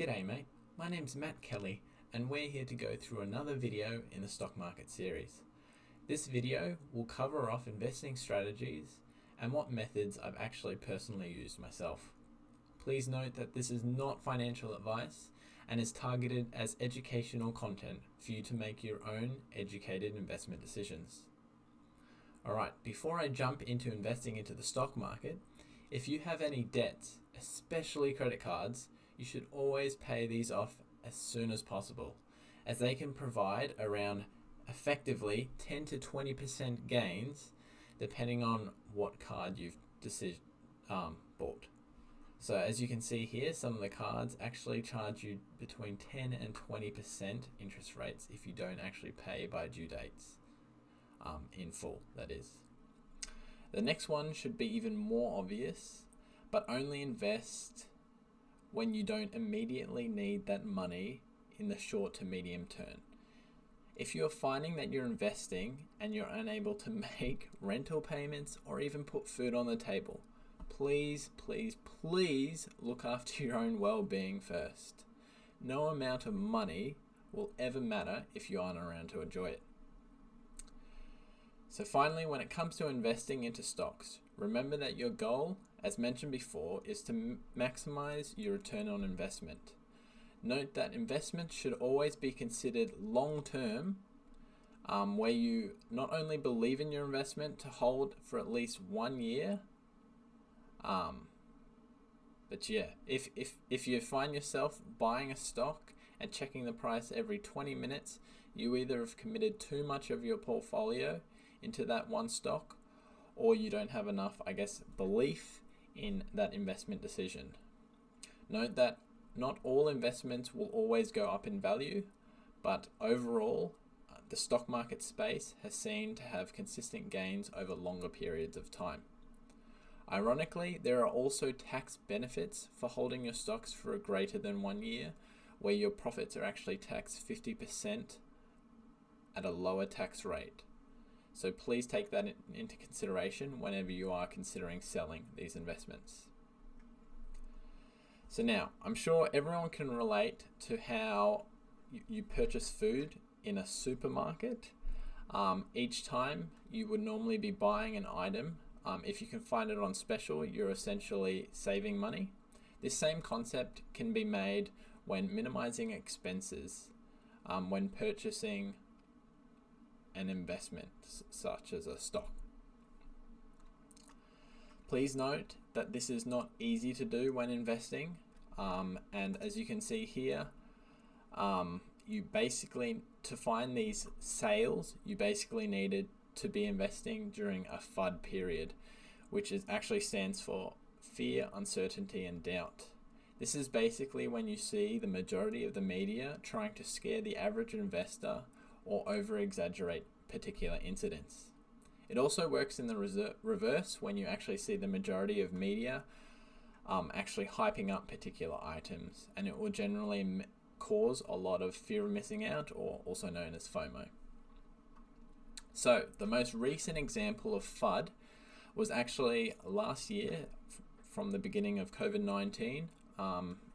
G'day mate, my name's Matt Kelly and we're here to go through another video in the stock market series. This video will cover off investing strategies and what methods I've actually personally used myself. Please note that this is not financial advice and is targeted as educational content for you to make your own educated investment decisions. Alright, before I jump into investing into the stock market, if you have any debts, especially credit cards, you should always pay these off as soon as possible, as they can provide around effectively 10 to 20% gains depending on what card you've bought. So as you can see here, some of the cards actually charge you between 10 and 20% interest rates if you don't actually pay by due dates, in full, that is. The next one should be even more obvious, but only invest when you don't immediately need that money in the short to medium term. If you're finding that you're investing and you're unable to make rental payments or even put food on the table, please look after your own well-being first. No amount of money will ever matter if you aren't around to enjoy it. So finally, when it comes to investing into stocks, remember that your goal, as mentioned before, is to maximize your return on investment. Note that investments should always be considered long-term, where you not only believe in your investment to hold for at least 1 year, but yeah, if you find yourself buying a stock and checking the price every 20 minutes, you either have committed too much of your portfolio into that one stock, or you don't have enough, belief in that investment decision. Note that not all investments will always go up in value, but overall, the stock market space has seen to have consistent gains over longer periods of time. Ironically, there are also tax benefits for holding your stocks for a greater than 1 year, where your profits are actually taxed 50% at a lower tax rate. So please take that into consideration whenever you are considering selling these investments. So now, I'm sure everyone can relate to how you purchase food in a supermarket. Each time you would normally be buying an item. If you can find it on special, you're essentially saving money. This same concept can be made when minimizing expenses, when purchasing an investment such as a stock. Please note that this is not easy to do when investing, and as you can see here, you basically, to find these sales, you basically needed to be investing during a FUD period, which actually stands for fear, uncertainty, and doubt. This is basically when you see the majority of the media trying to scare the average investor or over-exaggerate particular incidents. It also works in the reverse when you actually see the majority of media actually hyping up particular items, and it will generally cause a lot of fear of missing out, or also known as FOMO. So the most recent example of FUD was actually last year from the beginning of COVID-19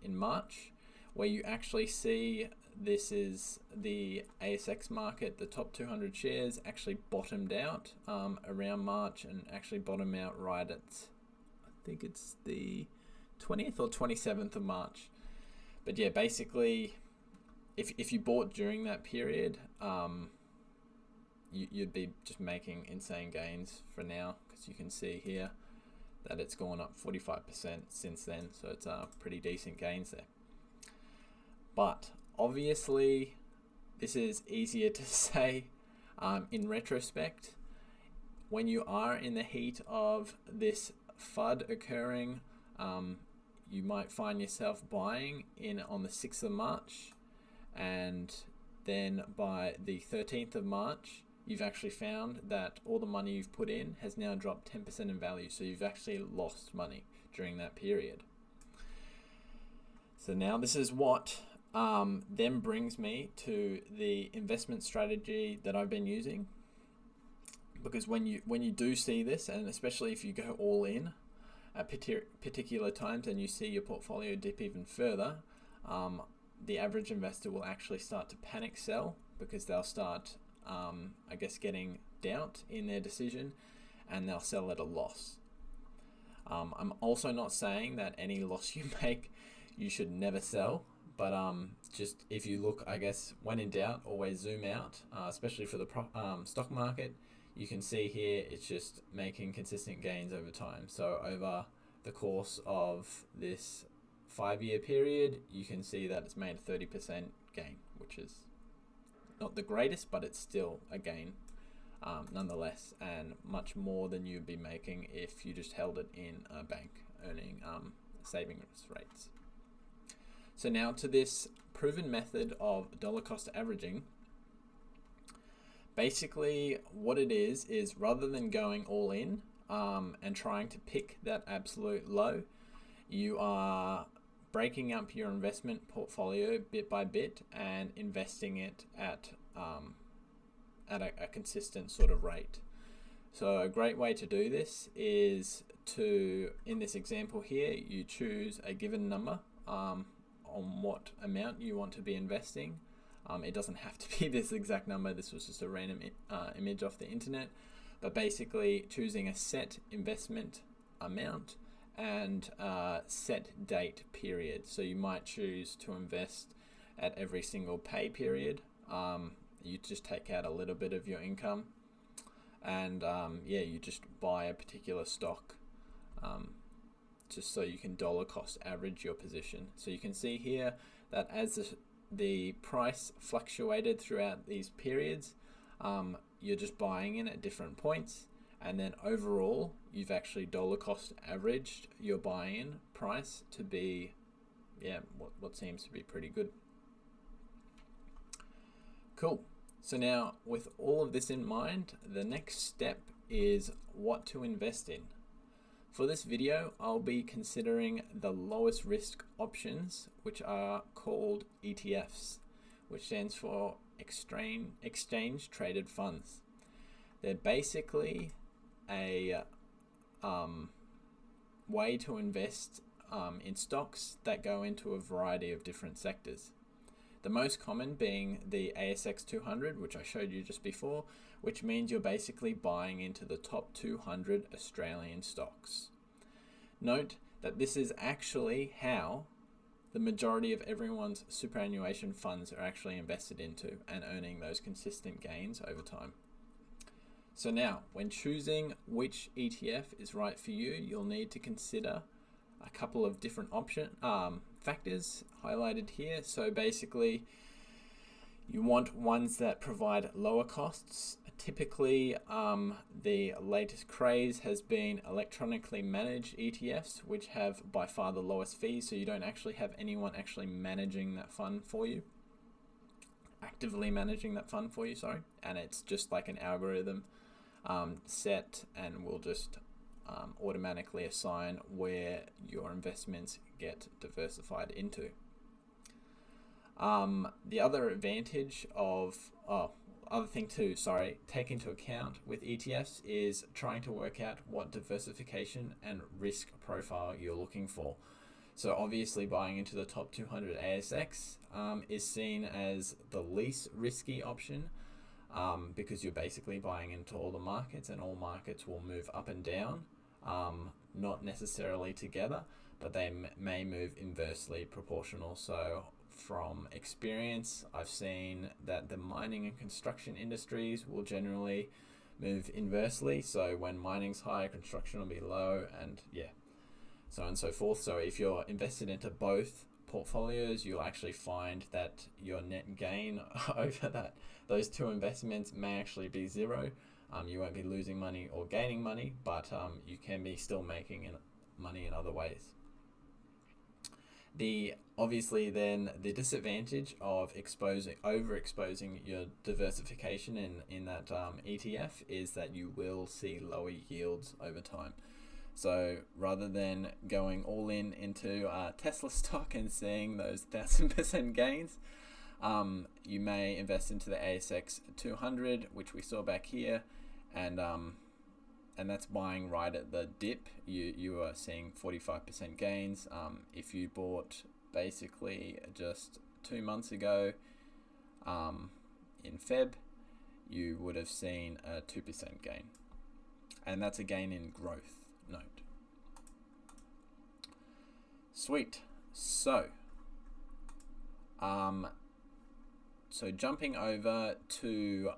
in March, where you actually see this is the ASX market, the top 200 shares actually bottomed out around March, and actually bottomed out right at, I think it's the 20th or 27th of March. But yeah, basically, if you bought during that period, you'd be just making insane gains for now, because you can see here that it's gone up 45% since then, so it's pretty decent gains there. But obviously, this is easier to say in retrospect. When you are in the heat of this FUD occurring, you might find yourself buying in on the 6th of March, and then by the 13th of March, you've actually found that all the money you've put in has now dropped 10% in value, so you've actually lost money during that period. So now this is what then brings me to the investment strategy that I've been using, because when you do see this, and especially if you go all in at particular times and you see your portfolio dip even further, the average investor will actually start to panic sell because they'll start, getting doubt in their decision, and they'll sell at a loss. I'm also not saying that any loss you make, you should never sell. But just if you look, when in doubt, always zoom out, especially for the stock market. You can see here it's just making consistent gains over time. So over the course of this 5-year period, you can see that it's made a 30% gain, which is not the greatest, but it's still a gain nonetheless, and much more than you'd be making if you just held it in a bank, earning savings rates. So now to this proven method of dollar cost averaging. Basically what it is rather than going all in and trying to pick that absolute low, you are breaking up your investment portfolio bit by bit and investing it at a consistent sort of rate. So a great way to do this is to, in this example here, you choose a given number on what amount you want to be investing. It doesn't have to be this exact number. This was just a random image off the internet. But basically choosing a set investment amount and set date period. So you might choose to invest at every single pay period. You just take out a little bit of your income and you just buy a particular stock just so you can dollar cost average your position. So you can see here that as the price fluctuated throughout these periods, you're just buying in at different points, and then overall you've actually dollar cost averaged your buy-in price to be what seems to be pretty good. Cool. So now with all of this in mind, the next step is what to invest in. For this video, I'll be considering the lowest risk options, which are called ETFs, which stands for Exchange Traded Funds. They're basically a way to invest in stocks that go into a variety of different sectors. The most common being the ASX 200, which I showed you just before, which means you're basically buying into the top 200 Australian stocks. Note that this is actually how the majority of everyone's superannuation funds are actually invested into and earning those consistent gains over time. So now, when choosing which ETF is right for you, you'll need to consider a couple of different factors highlighted here. So basically, you want ones that provide lower costs. Typically, the latest craze has been electronically managed ETFs, which have by far the lowest fees, so you don't actually have anyone actually managing that fund for you. Actively managing that fund for you, sorry. And it's just like an algorithm set and will just automatically assign where your investments get diversified into. The other advantage take into account with ETFs is trying to work out what diversification and risk profile you're looking for. So obviously buying into the top 200 ASX is seen as the least risky option because you're basically buying into all the markets, and all markets will move up and down, not necessarily together, but they may move inversely proportional. So from experience, I've seen that the mining and construction industries will generally move inversely. So when mining's high, construction will be low, and so on and so forth. So if you're invested into both portfolios, you'll actually find that your net gain over those two investments may actually be zero. You won't be losing money or gaining money, but you can be still making money in other ways. Obviously then the disadvantage of overexposing your diversification in that ETF is that you will see lower yields over time. So rather than going all in into Tesla stock and seeing those 1,000% gains, you may invest into the ASX 200, which we saw back here, and that's buying right at the dip. You are seeing 45% gains. If you bought basically just 2 months ago, in Feb, you would have seen a 2% gain, and that's a gain in growth, note. Sweet. So jumping over to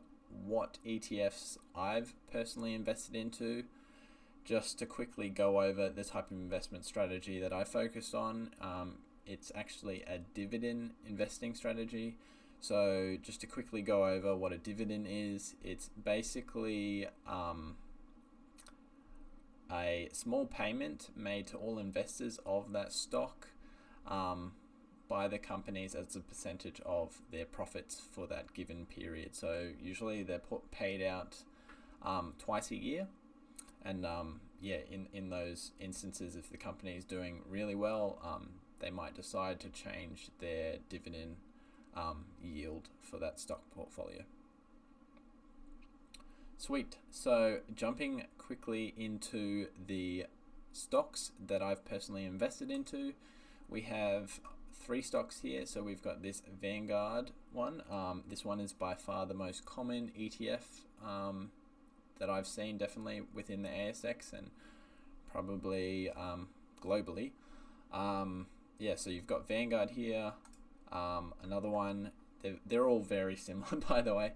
what ETFs I've personally invested into, just to quickly go over the type of investment strategy that I focused on. It's actually a dividend investing strategy. So just to quickly go over what a dividend is, it's basically a small payment made to all investors of that stock by the companies as a percentage of their profits for that given period. So usually they're paid out twice a year, and in those instances, if the company is doing really well, they might decide to change their dividend yield for that stock portfolio. Sweet. So jumping quickly into the stocks that I've personally invested into, we have 3 stocks here. So we've got this Vanguard one. This one is by far the most common ETF that I've seen, definitely within the ASX and probably globally. So you've got Vanguard here. Another one, they're all very similar by the way,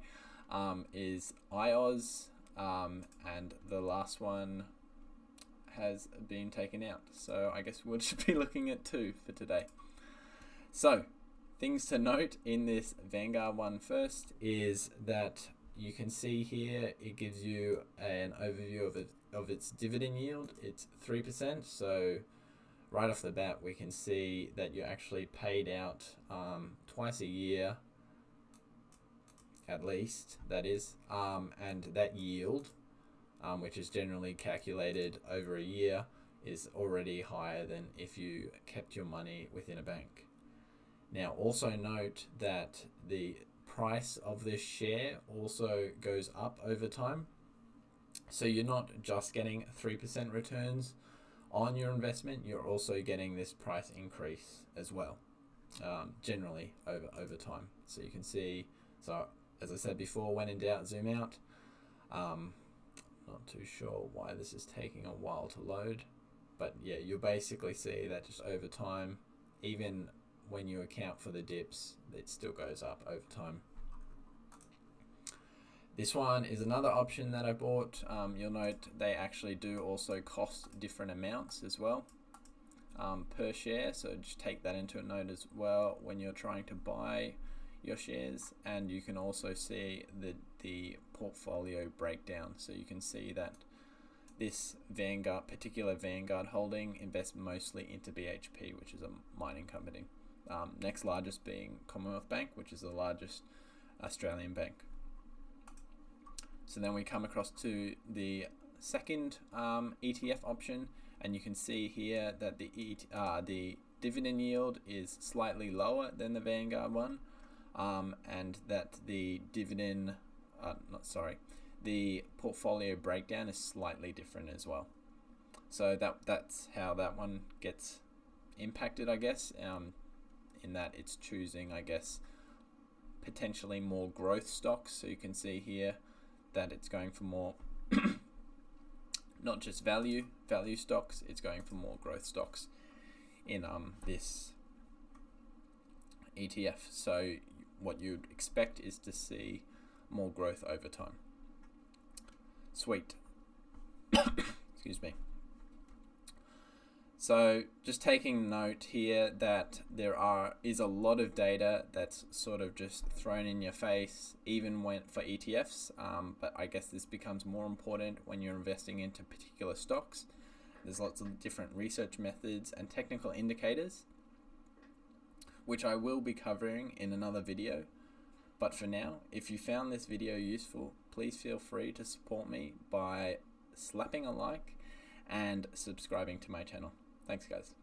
is IOS, and the last one has been taken out. So I guess we'll just be looking at 2 for today. So things to note in this Vanguard one first is that you can see here it gives you an overview of its dividend yield. It's 3%. So right off the bat, we can see that you're actually paid out twice a year, at least, that is, and that yield, which is generally calculated over a year, is already higher than if you kept your money within a bank. Now, also note that the price of this share also goes up over time. So you're not just getting 3% returns on your investment, you're also getting this price increase as well, generally over time. So you can see, so as I said before, when in doubt, zoom out. Not too sure why this is taking a while to load, but yeah, you'll basically see that just over time, even when you account for the dips, it still goes up over time. This one is another option that I bought. You'll note they actually do also cost different amounts as well per share, so just take that into a note as well when you're trying to buy your shares. And you can also see the portfolio breakdown, so you can see that this particular Vanguard holding invests mostly into BHP, which is a mining company. Next largest being Commonwealth Bank, which is the largest Australian bank. So then we come across to the second ETF option, and you can see here that the dividend yield is slightly lower than the Vanguard one, and that the the portfolio breakdown is slightly different as well. So that's how that one gets impacted, I guess, in that it's choosing, I guess, potentially more growth stocks. So you can see here that it's going for more not just value stocks, it's going for more growth stocks in this ETF. So what you'd expect is to see more growth over time. Sweet. Excuse me. So just taking note here that there is a lot of data that's sort of just thrown in your face, even for ETFs, but I guess this becomes more important when you're investing into particular stocks. There's lots of different research methods and technical indicators, which I will be covering in another video. But for now, if you found this video useful, please feel free to support me by slapping a like and subscribing to my channel. Thanks, guys.